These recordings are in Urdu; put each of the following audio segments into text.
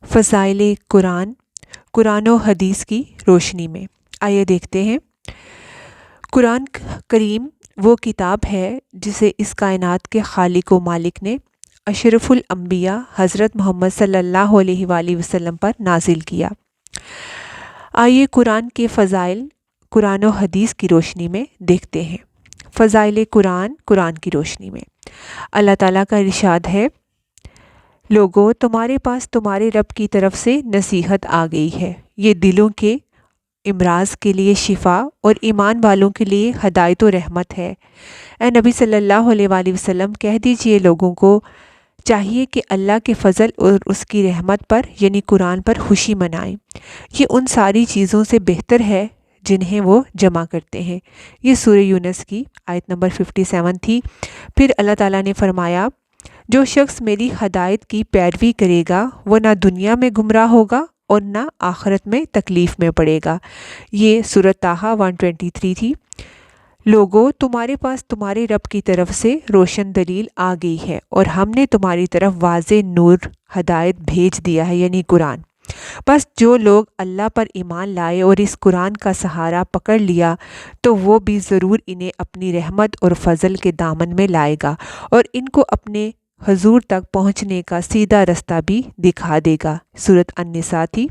فضائل قرآن، قرآن و حدیث کی روشنی میں۔ آئیے دیکھتے ہیں۔ قرآن کریم وہ کتاب ہے جسے اس کائنات کے خالق و مالک نے اشرف الانبیاء حضرت محمد صلی اللہ علیہ وآلہ وسلم پر نازل کیا۔ آئیے قرآن کے فضائل قرآن و حدیث کی روشنی میں دیکھتے ہیں۔ فضائل قرآن، قرآن کی روشنی میں اللہ تعالیٰ کا ارشاد ہے، لوگو تمہارے پاس تمہارے رب کی طرف سے نصیحت آ گئی ہے، یہ دلوں کے امراض کے لیے شفا اور ایمان والوں کے لیے ہدایت و رحمت ہے۔ اے نبی صلی اللہ علیہ وآلہ وسلم کہہ دیجئے لوگوں کو چاہیے کہ اللہ کے فضل اور اس کی رحمت پر یعنی قرآن پر خوشی منائیں۔ یہ ان ساری چیزوں سے بہتر ہے جنہیں وہ جمع کرتے ہیں۔ یہ سورہ یونس کی آیت نمبر 57 تھی۔ پھر اللہ تعالیٰ نے فرمایا، جو شخص میری ہدایت کی پیروی کرے گا وہ نہ دنیا میں گمراہ ہوگا اور نہ آخرت میں تکلیف میں پڑے گا۔ یہ سورہ طٰہٰ 123 تھی۔ لوگو تمہارے پاس تمہارے رب کی طرف سے روشن دلیل آ گئی ہے اور ہم نے تمہاری طرف واضح نور ہدایت بھیج دیا ہے یعنی قرآن۔ بس جو لوگ اللہ پر ایمان لائے اور اس قرآن کا سہارا پکڑ لیا تو وہ بھی ضرور انہیں اپنی رحمت اور فضل کے دامن میں لائے گا اور ان کو اپنے حضور تک پہنچنے کا سیدھا رستہ بھی دکھا دے گا۔ سورۃ النساء تھی۔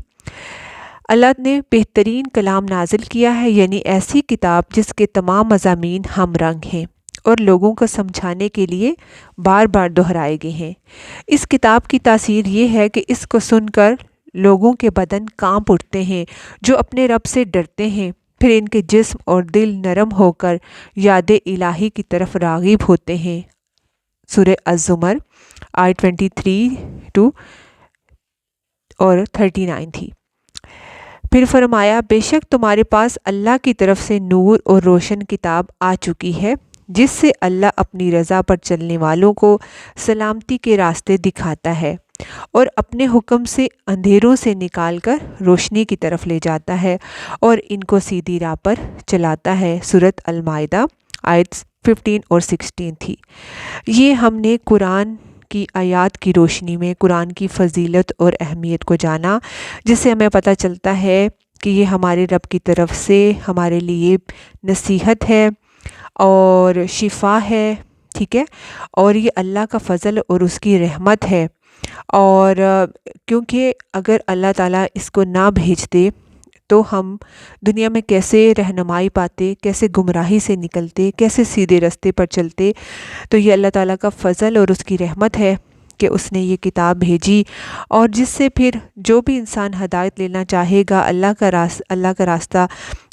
اللہ نے بہترین کلام نازل کیا ہے یعنی ایسی کتاب جس کے تمام مضامین ہم رنگ ہیں اور لوگوں کو سمجھانے کے لیے بار بار دہرائے گئے ہیں۔ اس کتاب کی تاثیر یہ ہے کہ اس کو سن کر لوگوں کے بدن کانپ اٹھتے ہیں جو اپنے رب سے ڈرتے ہیں، پھر ان کے جسم اور دل نرم ہو کر یاد الہی کی طرف راغب ہوتے ہیں۔ سورہ الزمر آیت 23 اور 39 تھی۔ پھر فرمایا، بے شک تمہارے پاس اللہ کی طرف سے نور اور روشن کتاب آ چکی ہے جس سے اللہ اپنی رضا پر چلنے والوں کو سلامتی کے راستے دکھاتا ہے اور اپنے حکم سے اندھیروں سے نکال کر روشنی کی طرف لے جاتا ہے اور ان کو سیدھی راہ پر چلاتا ہے۔ سورۃ المائدہ آیت 15 اور 16 تھی۔ یہ ہم نے قرآن کی آیات کی روشنی میں قرآن کی فضیلت اور اہمیت کو جانا، جس سے ہمیں پتہ چلتا ہے کہ یہ ہمارے رب کی طرف سے ہمارے لیے نصیحت ہے اور شفا ہے، ٹھیک ہے، اور یہ اللہ کا فضل اور اس کی رحمت ہے۔ اور کیونکہ اگر اللہ تعالیٰ اس کو نہ بھیجتے تو ہم دنیا میں کیسے رہنمائی پاتے، کیسے گمراہی سے نکلتے، کیسے سیدھے راستے پر چلتے۔ تو یہ اللہ تعالیٰ کا فضل اور اس کی رحمت ہے کہ اس نے یہ کتاب بھیجی اور جس سے پھر جو بھی انسان ہدایت لینا چاہے گا، اللہ کا راستہ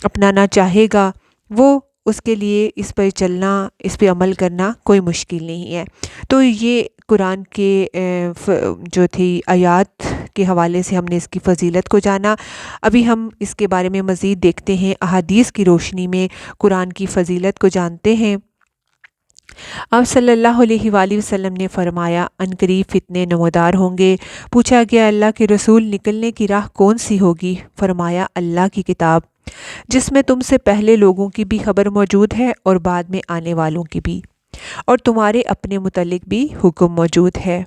اپنانا چاہے گا، وہ اس کے لیے اس پہ چلنا، اس پہ عمل کرنا کوئی مشکل نہیں ہے۔ تو یہ قرآن کے جو تھی آیات کے حوالے سے ہم نے اس کی فضیلت کو جانا۔ ابھی ہم اس کے بارے میں مزید دیکھتے ہیں، احادیث کی روشنی میں قرآن کی فضیلت کو جانتے ہیں۔ آپ صلی اللہ علیہ وآلہ وسلم نے فرمایا، عنقریب فتنے نمودار ہوں گے۔ پوچھا گیا، اللہ کے رسول نکلنے کی راہ کون سی ہوگی؟ فرمایا، اللہ کی کتاب جس میں تم سے پہلے لوگوں کی بھی خبر موجود ہے اور بعد میں آنے والوں کی بھی، اور تمہارے اپنے متعلق بھی حکم موجود ہے۔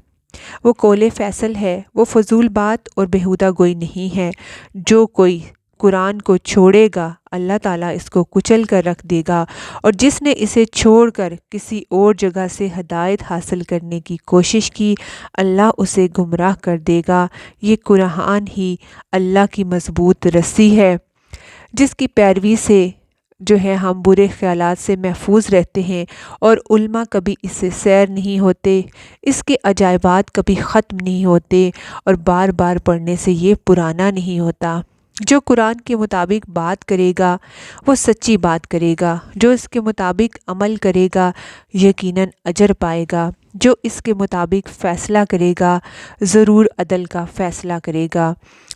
وہ قول فیصل ہے، وہ فضول بات اور بیہودہ گوئی نہیں ہے۔ جو کوئی قرآن کو چھوڑے گا اللہ تعالیٰ اس کو کچل کر رکھ دے گا، اور جس نے اسے چھوڑ کر کسی اور جگہ سے ہدایت حاصل کرنے کی کوشش کی اللہ اسے گمراہ کر دے گا۔ یہ قرآن ہی اللہ کی مضبوط رسی ہے جس کی پیروی سے جو ہے ہم برے خیالات سے محفوظ رہتے ہیں اور علماء کبھی اس سے سیر نہیں ہوتے، اس کے عجائبات کبھی ختم نہیں ہوتے اور بار بار پڑھنے سے یہ پرانا نہیں ہوتا۔ جو قرآن کے مطابق بات کرے گا وہ سچی بات کرے گا، جو اس کے مطابق عمل کرے گا یقیناً اجر پائے گا، جو اس کے مطابق فیصلہ کرے گا ضرور عدل کا فیصلہ کرے گا،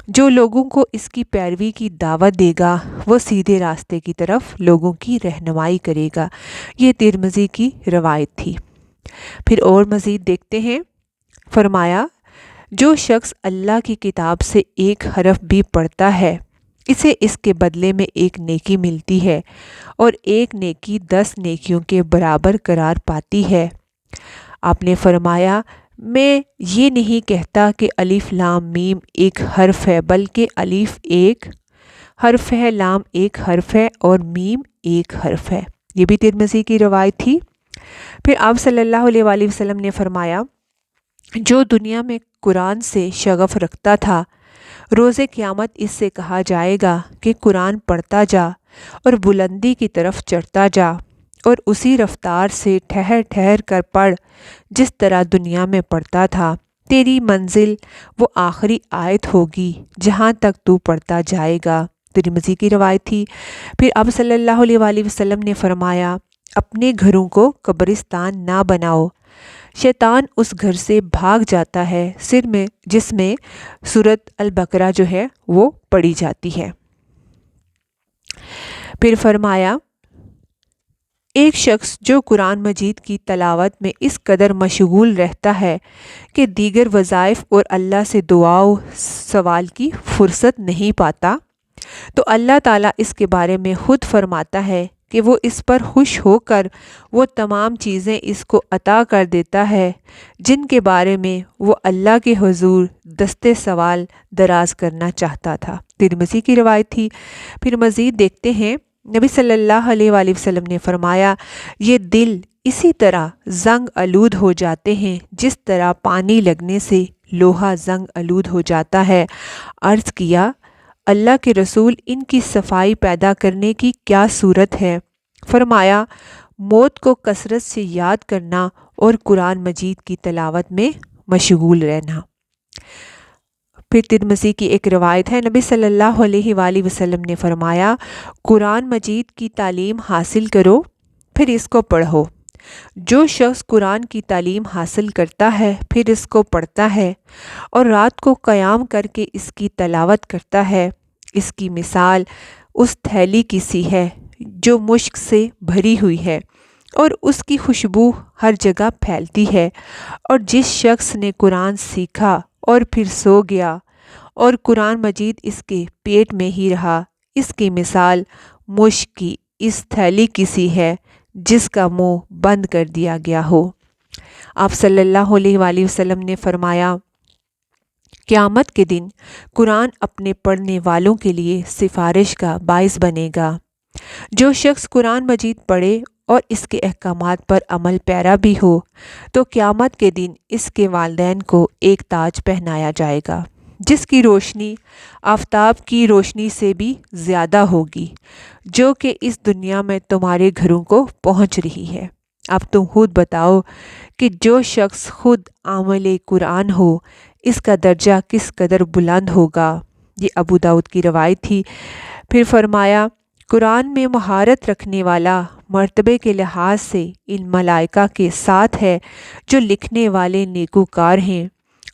جو لوگوں کو اس کی پیروی کی دعوت دے گا وہ سیدھے راستے کی طرف لوگوں کی رہنمائی کرے گا۔ یہ ترمذی کی روایت تھی۔ پھر اور مزید دیکھتے ہیں، فرمایا، جو شخص اللہ کی کتاب سے ایک حرف بھی پڑھتا ہے اسے اس کے بدلے میں ایک نیکی ملتی ہے اور ایک نیکی 10 نیکیوں کے برابر قرار پاتی ہے۔ آپ نے فرمایا، میں یہ نہیں کہتا کہ الف لام میم ایک حرف ہے، بلکہ الف ایک حرف ہے، لام ایک حرف ہے اور میم ایک حرف ہے۔ یہ بھی ترمذی کی روایت تھی۔ پھر آپ صلی اللہ علیہ وآلہ وسلم نے فرمایا، جو دنیا میں قرآن سے شغف رکھتا تھا، روز قیامت اس سے کہا جائے گا کہ قرآن پڑھتا جا اور بلندی کی طرف چڑھتا جا، اور اسی رفتار سے ٹھہر ٹھہر کر پڑھ جس طرح دنیا میں پڑھتا تھا۔ تیری منزل وہ آخری آیت ہوگی جہاں تک تو پڑھتا جائے گا۔ ترمذی کی روایت تھی۔ پھر آپ صلی اللہ علیہ وآلہ وسلم نے فرمایا، اپنے گھروں کو قبرستان نہ بناؤ، شیطان اس گھر سے بھاگ جاتا ہے جس میں سورۃ البقرہ جو ہے وہ پڑھی جاتی ہے۔ پھر فرمایا، ایک شخص جو قرآن مجید کی تلاوت میں اس قدر مشغول رہتا ہے کہ دیگر وظائف اور اللہ سے دعا و سوال کی فرصت نہیں پاتا، تو اللہ تعالیٰ اس کے بارے میں خود فرماتا ہے کہ وہ اس پر خوش ہو کر وہ تمام چیزیں اس کو عطا کر دیتا ہے جن کے بارے میں وہ اللہ کے حضور دستے سوال دراز کرنا چاہتا تھا۔ ترمذی کی روایت تھی۔ پھر مزید دیکھتے ہیں، نبی صلی اللہ علیہ وآلہ وسلم نے فرمایا، یہ دل اسی طرح زنگ آلود ہو جاتے ہیں جس طرح پانی لگنے سے لوہا زنگ آلود ہو جاتا ہے۔ عرض کیا، اللہ کے رسول، ان کی صفائی پیدا کرنے کی کیا صورت ہے؟ فرمایا، موت کو کثرت سے یاد کرنا اور قرآن مجید کی تلاوت میں مشغول رہنا۔ پھر ترمذی کی ایک روایت ہے، نبی صلی اللہ علیہ وآلہ وسلم نے فرمایا، قرآن مجید کی تعلیم حاصل کرو، پھر اس کو پڑھو۔ جو شخص قرآن کی تعلیم حاصل کرتا ہے، پھر اس کو پڑھتا ہے اور رات کو قیام کر کے اس کی تلاوت کرتا ہے، اس کی مثال اس تھیلی کی سی ہے جو مشک سے بھری ہوئی ہے اور اس کی خوشبو ہر جگہ پھیلتی ہے۔ اور جس شخص نے قرآن سیکھا اور پھر سو گیا اور قرآن مجید اس کے پیٹ میں ہی رہا، اس کی مثال مشک کی اس تھیلی کی سی ہے جس کا منہ بند کر دیا گیا ہو۔ آپ صلی اللہ علیہ وآلہ وسلم نے فرمایا، قیامت کے دن قرآن اپنے پڑھنے والوں کے لیے سفارش کا باعث بنے گا۔ جو شخص قرآن مجید پڑھے اور اس کے احکامات پر عمل پیرا بھی ہو، تو قیامت کے دن اس کے والدین کو ایک تاج پہنایا جائے گا جس کی روشنی آفتاب کی روشنی سے بھی زیادہ ہوگی، جو کہ اس دنیا میں تمہارے گھروں کو پہنچ رہی ہے۔ اب تم خود بتاؤ کہ جو شخص خود عامل قرآن ہو، اس کا درجہ کس قدر بلند ہوگا۔ یہ ابو داؤد کی روایت تھی۔ پھر فرمایا، قرآن میں مہارت رکھنے والا مرتبے کے لحاظ سے ان ملائکہ کے ساتھ ہے جو لکھنے والے نیکوکار ہیں،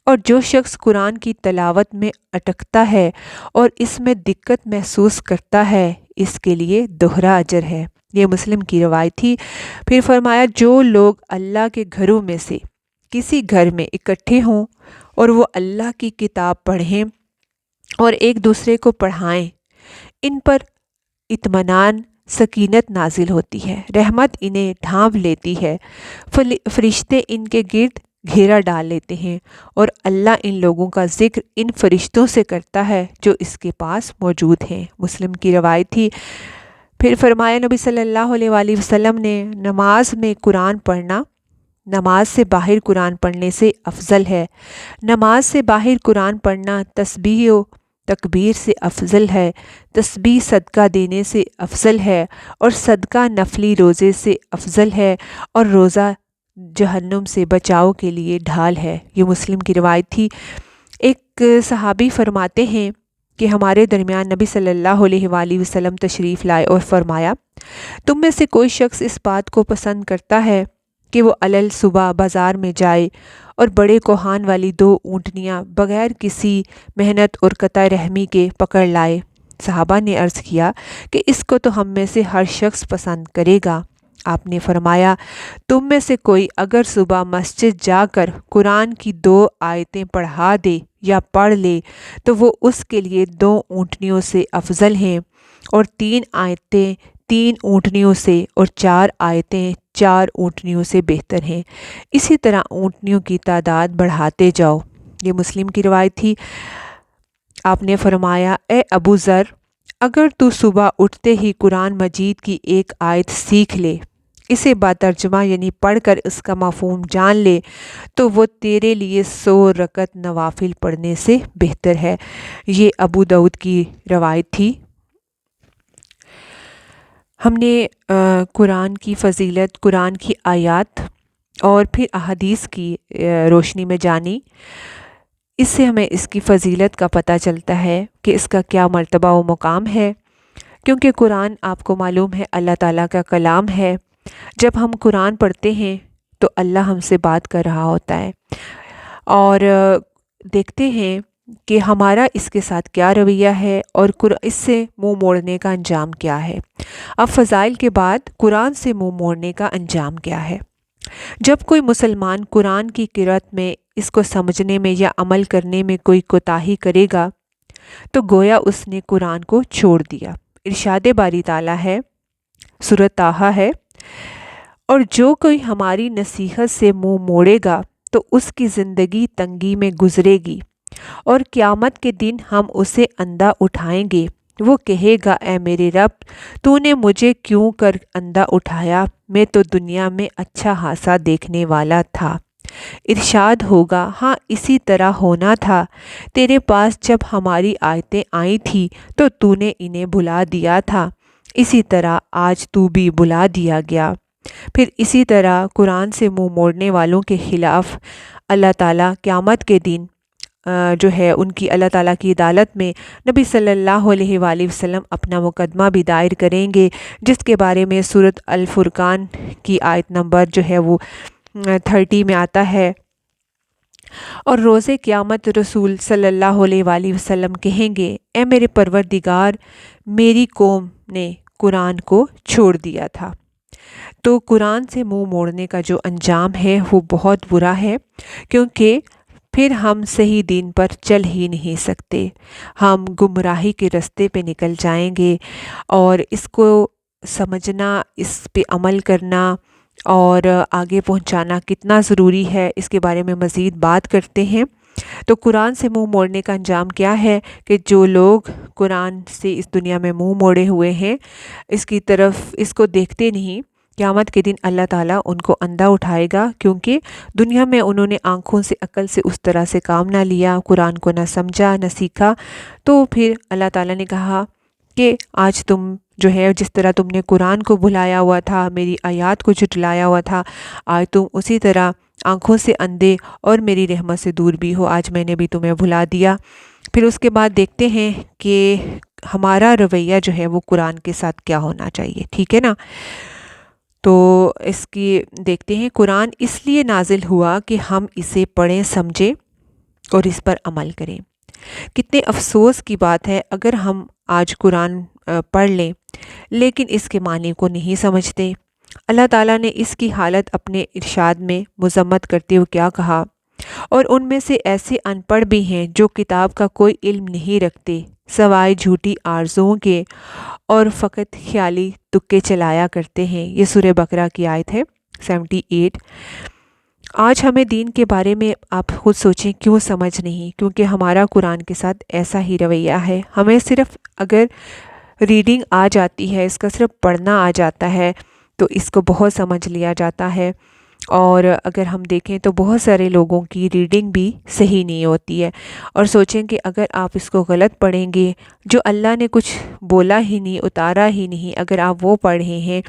اور جو شخص قرآن کی تلاوت میں اٹکتا ہے اور اس میں دقت محسوس کرتا ہے، اس کے لیے دوہرا اجر ہے۔ یہ مسلم کی روایت تھی۔ پھر فرمایا، جو لوگ اللہ کے گھروں میں سے کسی گھر میں اکٹھے ہوں اور وہ اللہ کی کتاب پڑھیں اور ایک دوسرے کو پڑھائیں، ان پر اطمینان سکینت نازل ہوتی ہے، رحمت انہیں ڈھانپ لیتی ہے، فرشتے ان کے گرد گھیرا ڈال لیتے ہیں، اور اللہ ان لوگوں کا ذکر ان فرشتوں سے کرتا ہے جو اس کے پاس موجود ہیں۔ مسلم کی روایت تھی۔ پھر فرمایا، نبی صلی اللہ علیہ وآلہ وسلم نے، نماز میں قرآن پڑھنا نماز سے باہر قرآن پڑھنے سے افضل ہے۔ نماز سے باہر قرآن پڑھنا تسبیح و تکبیر سے افضل ہے، تسبیح صدقہ دینے سے افضل ہے، اور صدقہ نفلی روزے سے افضل ہے، اور روزہ جہنم سے بچاؤ کے لیے ڈھال ہے۔ یہ مسلم کی روایت تھی۔ ایک صحابی فرماتے ہیں کہ ہمارے درمیان نبی صلی اللہ علیہ وآلہ وسلم تشریف لائے اور فرمایا، تم میں سے کوئی شخص اس بات کو پسند کرتا ہے کہ وہ علل صبح بازار میں جائے اور بڑے کوہان والی 2 اونٹنیاں بغیر کسی محنت اور قطع رحمی کے پکڑ لائے؟ صحابہ نے عرض کیا کہ اس کو تو ہم میں سے ہر شخص پسند کرے گا۔ آپ نے فرمایا، تم میں سے کوئی اگر صبح مسجد جا کر قرآن کی 2 آیتیں پڑھا دے یا پڑھ لے تو وہ اس کے لیے 2 اونٹنیوں سے افضل ہیں، اور 3 آیتیں 3 اونٹنیوں سے، اور 4 آیتیں 4 اونٹنیوں سے بہتر ہیں، اسی طرح اونٹنیوں کی تعداد بڑھاتے جاؤ۔ یہ مسلم کی روایت تھی۔ آپ نے فرمایا، اے ابو ذر، اگر تو صبح اٹھتے ہی قرآن مجید کی ایک آیت سیکھ لے، اسے باترجمہ یعنی پڑھ کر اس کا مفہوم جان لے، تو وہ تیرے لیے 100 رکعت نوافل پڑھنے سے بہتر ہے۔ یہ ابو داؤد کی روایت تھی۔ ہم نے قرآن کی فضیلت، قرآن کی آیات اور پھر احادیث کی روشنی میں جانی۔ اس سے ہمیں اس کی فضیلت کا پتہ چلتا ہے کہ اس کا کیا مرتبہ و مقام ہے، کیونکہ قرآن آپ کو معلوم ہے اللہ تعالیٰ کا کلام ہے۔ جب ہم قرآن پڑھتے ہیں تو اللہ ہم سے بات کر رہا ہوتا ہے، اور دیکھتے ہیں کہ ہمارا اس کے ساتھ کیا رویہ ہے اور اس سے منہ موڑنے کا انجام کیا ہے۔ اب فضائل کے بعد قرآن سے منہ موڑنے کا انجام کیا ہے؟ جب کوئی مسلمان قرآن کی قرأت میں اس کو سمجھنے میں یا عمل کرنے میں کوئی کوتاہی کرے گا تو گویا اس نے قرآن کو چھوڑ دیا۔ ارشاد باری تعالیٰ ہے، سورۃ طٰہٰ ہے، اور جو کوئی ہماری نصیحت سے منہ موڑے گا تو اس کی زندگی تنگی میں گزرے گی، اور قیامت کے دن ہم اسے اندھا اٹھائیں گے۔ وہ کہے گا، اے میرے رب، تو نے مجھے کیوں کر اندھا اٹھایا؟ میں تو دنیا میں اچھا خاصا دیکھنے والا تھا۔ ارشاد ہوگا، ہاں اسی طرح ہونا تھا، تیرے پاس جب ہماری آیتیں آئی تھی تو تو نے انہیں بھلا دیا تھا، اسی طرح آج تو بھی بھلا دیا گیا۔ پھر اسی طرح قرآن سے منہ موڑنے والوں کے خلاف اللہ تعالیٰ قیامت کے دن جو ہے ان کی اللہ تعالیٰ کی عدالت میں نبی صلی اللہ علیہ وآلہ وسلم اپنا مقدمہ بھی دائر کریں گے، جس کے بارے میں سورۃ الفرقان کی آیت نمبر جو ہے وہ 30 میں آتا ہے۔ اور روز قیامت رسول صلی اللہ علیہ وآلہ وسلم کہیں گے، اے میرے پروردگار، میری قوم نے قرآن کو چھوڑ دیا تھا۔ تو قرآن سے منہ موڑنے کا جو انجام ہے وہ بہت برا ہے، کیونکہ پھر ہم صحیح دین پر چل ہی نہیں سکتے، ہم گمراہی کے رستے پہ نکل جائیں گے۔ اور اس کو سمجھنا، اس پہ عمل کرنا اور آگے پہنچانا کتنا ضروری ہے، اس کے بارے میں مزید بات کرتے ہیں۔ تو قرآن سے منہ موڑنے کا انجام کیا ہے کہ جو لوگ قرآن سے اس دنیا میں منہ موڑے ہوئے ہیں، اس کی طرف اس کو دیکھتے نہیں، قیامت کے دن اللہ تعالیٰ ان کو اندھا اٹھائے گا، کیونکہ دنیا میں انہوں نے آنکھوں سے، عقل سے اس طرح سے کام نہ لیا، قرآن کو نہ سمجھا نہ سیکھا۔ تو پھر اللہ تعالیٰ نے کہا کہ آج تم جو ہے جس طرح تم نے قرآن کو بھلایا ہوا تھا، میری آیات کو جھٹلایا ہوا تھا، آج تم اسی طرح آنکھوں سے اندھے اور میری رحمت سے دور بھی ہو، آج میں نے بھی تمہیں بھلا دیا۔ پھر اس کے بعد دیکھتے ہیں کہ ہمارا رویہ جو ہے وہ قرآن کے ساتھ کیا ہونا چاہیے، ٹھیک ہے نا؟ تو اس کی دیکھتے ہیں، قرآن اس لیے نازل ہوا کہ ہم اسے پڑھیں، سمجھیں اور اس پر عمل کریں۔ کتنے افسوس کی بات ہے اگر ہم آج قرآن پڑھ لیں لیکن اس کے معنی کو نہیں سمجھتے۔ اللہ تعالیٰ نے اس کی حالت اپنے ارشاد میں مذمت کرتے ہوئے کیا کہا، اور ان میں سے ایسے ان پڑھ بھی ہیں جو کتاب کا کوئی علم نہیں رکھتے سوائے جھوٹی آرزوؤں کے، اور فقط خیالی تکے چلایا کرتے ہیں۔ یہ سورہ بقرہ کی آیت ہے 78۔ آج ہمیں دین کے بارے میں آپ خود سوچیں کیوں سمجھ نہیں، کیونکہ ہمارا قرآن کے ساتھ ایسا ہی رویہ ہے۔ ہمیں صرف اگر ریڈنگ آ جاتی ہے، اس کا صرف پڑھنا آ جاتا ہے تو اس کو بہت سمجھ لیا جاتا ہے، اور اگر ہم دیکھیں تو بہت سارے لوگوں کی ریڈنگ بھی صحیح نہیں ہوتی ہے، اور سوچیں کہ اگر آپ اس کو غلط پڑھیں گے، جو اللہ نے کچھ بولا ہی نہیں، اتارا ہی نہیں، اگر آپ وہ پڑھ رہے ہیں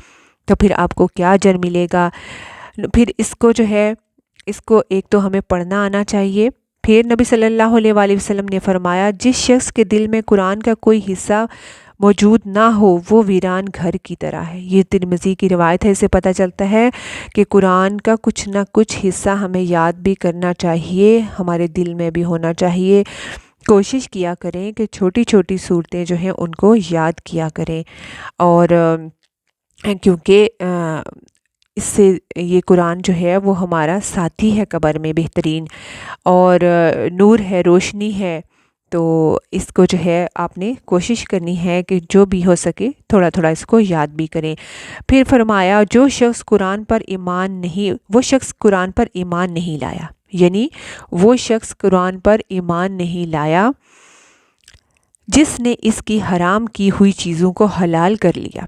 تو پھر آپ کو کیا اجر ملے گا؟ پھر اس کو جو ہے، اس کو ایک تو ہمیں پڑھنا آنا چاہیے۔ پھر نبی صلی اللہ علیہ وآلہ وسلم نے فرمایا، جس شخص کے دل میں قرآن کا کوئی حصہ موجود نہ ہو وہ ویران گھر کی طرح ہے۔ یہ ترمذی کی روایت ہے۔ اس سے پتہ چلتا ہے کہ قرآن کا کچھ نہ کچھ حصہ ہمیں یاد بھی کرنا چاہیے، ہمارے دل میں بھی ہونا چاہیے۔ کوشش کیا کریں کہ چھوٹی چھوٹی صورتیں جو ہیں ان کو یاد کیا کریں، اور کیونکہ اس سے یہ قرآن جو ہے وہ ہمارا ساتھی ہے قبر میں بہترین، اور نور ہے، روشنی ہے۔ تو اس کو جو ہے آپ نے کوشش کرنی ہے کہ جو بھی ہو سکے تھوڑا تھوڑا اس کو یاد بھی کریں۔ پھر فرمایا جو شخص قرآن پر ایمان نہیں لایا، یعنی وہ شخص قرآن پر ایمان نہیں لایا جس نے اس کی حرام کی ہوئی چیزوں کو حلال کر لیا۔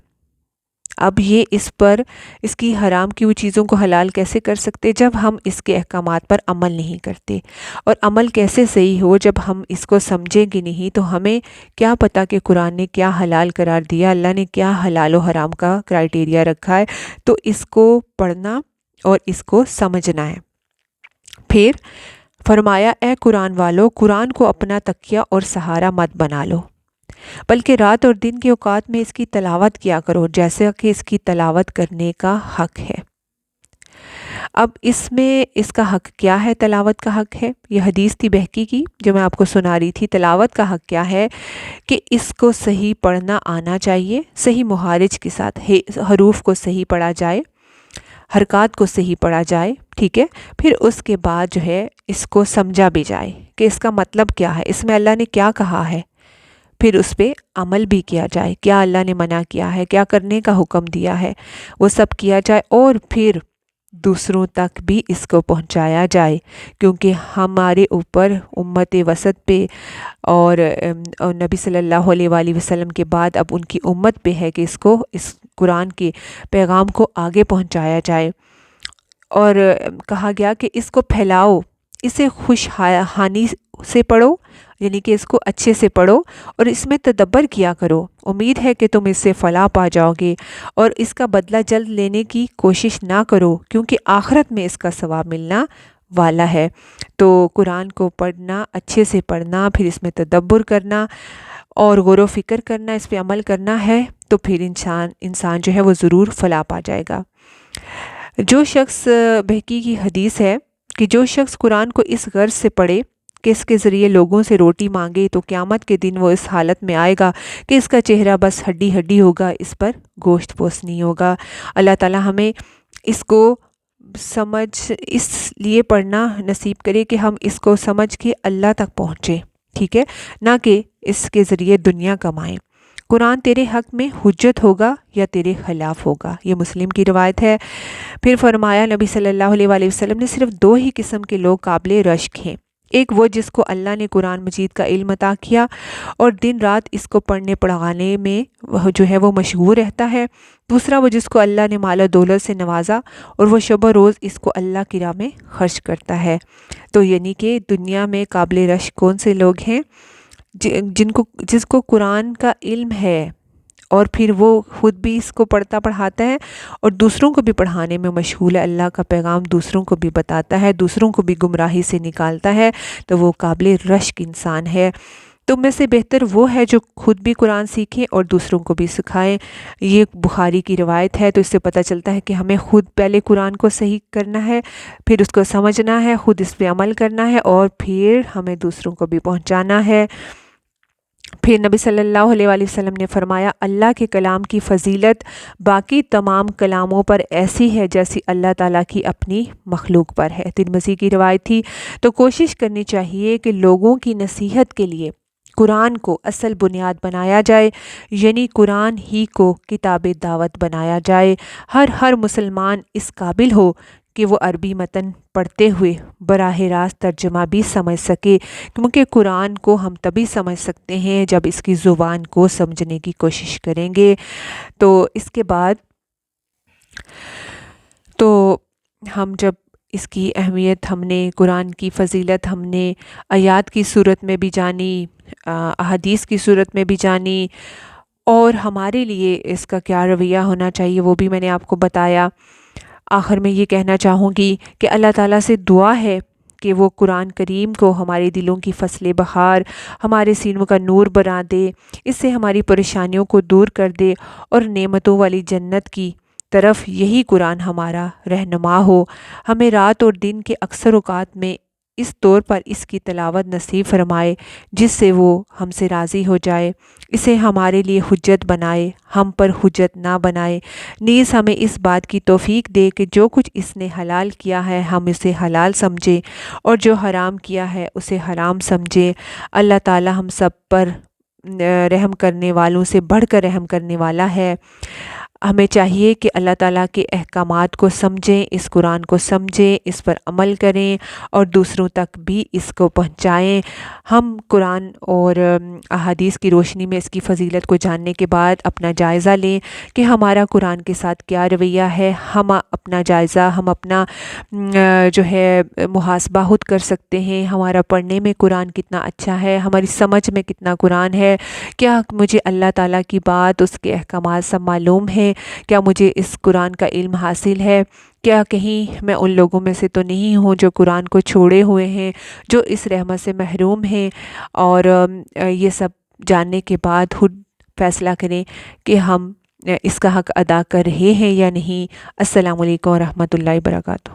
اب یہ اس کی حرام کی ہوئی چیزوں کو حلال کیسے کر سکتے؟ جب ہم اس کے احکامات پر عمل نہیں کرتے، اور عمل کیسے صحیح ہو جب ہم اس کو سمجھیں گے نہیں، تو ہمیں کیا پتہ کہ قرآن نے کیا حلال قرار دیا، اللہ نے کیا حلال و حرام کا کرائٹیریا رکھا ہے۔ تو اس کو پڑھنا اور اس کو سمجھنا ہے۔ پھر فرمایا اے قرآن والو، قرآن کو اپنا تکیہ اور سہارا مت بنا لو، بلکہ رات اور دن کے اوقات میں اس کی تلاوت کیا کرو جیسا کہ اس کی تلاوت کرنے کا حق ہے۔ اب اس میں اس کا حق کیا ہے؟ تلاوت کا حق ہے، یہ حدیث تھی بہقی کی جو میں آپ کو سنا رہی تھی۔ تلاوت کا حق کیا ہے کہ اس کو صحیح پڑھنا آنا چاہیے، صحیح مخارج کے ساتھ، حروف کو صحیح پڑھا جائے، حرکات کو صحیح پڑھا جائے، ٹھیک ہے۔ پھر اس کے بعد جو ہے اس کو سمجھا بھی جائے کہ اس کا مطلب کیا ہے، اس میں اللہ نے کیا کہا ہے، پھر اس پہ عمل بھی کیا جائے، کیا اللہ نے منع کیا ہے، کیا کرنے کا حکم دیا ہے، وہ سب کیا جائے، اور پھر دوسروں تک بھی اس کو پہنچایا جائے، کیونکہ ہمارے اوپر امت وسط پہ اور نبی صلی اللہ علیہ وآلہ وسلم کے بعد اب ان کی امت پہ ہے کہ اس قرآن کے پیغام کو آگے پہنچایا جائے، اور کہا گیا کہ اس کو پھیلاؤ، اسے خوشحانی سے پڑھو، یعنی کہ اس کو اچھے سے پڑھو اور اس میں تدبر کیا کرو، امید ہے کہ تم اس سے فلاح پا جاؤ گے، اور اس کا بدلہ جلد لینے کی کوشش نہ کرو کیونکہ آخرت میں اس کا ثواب ملنا والا ہے۔ تو قرآن کو پڑھنا، اچھے سے پڑھنا، پھر اس میں تدبر کرنا اور غور و فکر کرنا، اس پہ عمل کرنا ہے، تو پھر انسان جو ہے وہ ضرور فلاح پا جائے گا۔ جو شخص بہقی کی حدیث ہے کہ جو شخص قرآن کو اس غرض سے پڑھے کہ اس کے ذریعے لوگوں سے روٹی مانگے، تو قیامت کے دن وہ اس حالت میں آئے گا کہ اس کا چہرہ بس ہڈی ہڈی ہوگا، اس پر گوشت پوست نہیں ہوگا۔ اللہ تعالی ہمیں اس کو سمجھ اس لیے پڑھنا نصیب کرے کہ ہم اس کو سمجھ کے اللہ تک پہنچے، ٹھیک ہے، نہ کہ اس کے ذریعے دنیا کمائیں۔ قرآن تیرے حق میں حجت ہوگا یا تیرے خلاف ہوگا، یہ مسلم کی روایت ہے۔ پھر فرمایا نبی صلی اللہ علیہ وآلہ وسلم نے صرف دو ہی قسم کے لوگ قابل رشک ہیں، ایک وہ جس کو اللہ نے قرآن مجید کا علم عطا کیا اور دن رات اس کو پڑھنے پڑھانے میں جو ہے وہ مشغول رہتا ہے، دوسرا وہ جس کو اللہ نے مال و دولت سے نوازا اور وہ شب و روز اس کو اللہ کی راہ میں خرچ کرتا ہے۔ تو یعنی کہ دنیا میں قابل رشک کون سے لوگ ہیں؟ جس کو قرآن کا علم ہے اور پھر وہ خود بھی اس کو پڑھتا پڑھاتا ہے اور دوسروں کو بھی پڑھانے میں مشغول ہے، اللہ کا پیغام دوسروں کو بھی بتاتا ہے، دوسروں کو بھی گمراہی سے نکالتا ہے، تو وہ قابل رشک انسان ہے۔ تم میں سے بہتر وہ ہے جو خود بھی قرآن سیکھیں اور دوسروں کو بھی سکھائیں۔ یہ بخاری کی روایت ہے، تو اس سے پتہ چلتا ہے کہ ہمیں خود پہلے قرآن کو صحیح کرنا ہے، پھر اس کو سمجھنا ہے، خود اس پہ عمل کرنا ہے، اور پھر ہمیں دوسروں کو بھی پہنچانا ہے۔ پھر نبی صلی اللہ علیہ وآلہ وسلم نے فرمایا اللہ کے کلام کی فضیلت باقی تمام کلاموں پر ایسی ہے جیسی اللہ تعالیٰ کی اپنی مخلوق پر ہے۔ ترمذی کی روایت تھی۔ تو کوشش کرنی چاہیے کہ لوگوں کی نصیحت کے لیے قرآن کو اصل بنیاد بنایا جائے، یعنی قرآن ہی کو کتاب دعوت بنایا جائے۔ ہر مسلمان اس قابل ہو کہ وہ عربی متن پڑھتے ہوئے براہ راست ترجمہ بھی سمجھ سکے، کیونکہ قرآن کو ہم تبھی سمجھ سکتے ہیں جب اس کی زبان کو سمجھنے کی کوشش کریں گے۔ تو اس کے بعد تو ہم جب اس کی اہمیت ہم نے، قرآن کی فضیلت ہم نے آیات کی صورت میں بھی جانی، احادیث کی صورت میں بھی جانی، اور ہمارے لیے اس کا کیا رویہ ہونا چاہیے وہ بھی میں نے آپ کو بتایا۔ آخر میں یہ کہنا چاہوں گی کہ اللہ تعالیٰ سے دعا ہے کہ وہ قرآن کریم کو ہمارے دلوں کی فصل بہار، ہمارے سینوں کا نور بنا دے، اس سے ہماری پریشانیوں کو دور کر دے، اور نعمتوں والی جنت کی طرف یہی قرآن ہمارا رہنما ہو۔ ہمیں رات اور دن کے اکثر اوقات میں اس طور پر اس کی تلاوت نصیب فرمائے جس سے وہ ہم سے راضی ہو جائے، اسے ہمارے لیے حجت بنائے، ہم پر حجت نہ بنائے، نیز ہمیں اس بات کی توفیق دے کہ جو کچھ اس نے حلال کیا ہے ہم اسے حلال سمجھے اور جو حرام کیا ہے اسے حرام سمجھے۔ اللہ تعالی ہم سب پر رحم کرنے والوں سے بڑھ کر رحم کرنے والا ہے۔ ہمیں چاہیے کہ اللہ تعالیٰ کے احکامات کو سمجھیں، اس قرآن کو سمجھیں، اس پر عمل کریں اور دوسروں تک بھی اس کو پہنچائیں۔ ہم قرآن اور احادیث کی روشنی میں اس کی فضیلت کو جاننے کے بعد اپنا جائزہ لیں کہ ہمارا قرآن کے ساتھ کیا رویہ ہے۔ ہم اپنا جائزہ، ہم اپنا جو ہے محاسبہ خود کر سکتے ہیں۔ ہمارا پڑھنے میں قرآن کتنا اچھا ہے، ہماری سمجھ میں کتنا قرآن ہے، کیا مجھے اللہ تعالیٰ کی بات، اس کے احکامات سب معلوم ہیں، کیا مجھے اس قرآن کا علم حاصل ہے، کیا کہیں میں ان لوگوں میں سے تو نہیں ہوں جو قرآن کو چھوڑے ہوئے ہیں، جو اس رحمت سے محروم ہیں۔ اور یہ سب جاننے کے بعد خود فیصلہ کریں کہ ہم اس کا حق ادا کر رہے ہیں یا نہیں۔ السلام علیکم ورحمۃ اللہ وبرکاتہ۔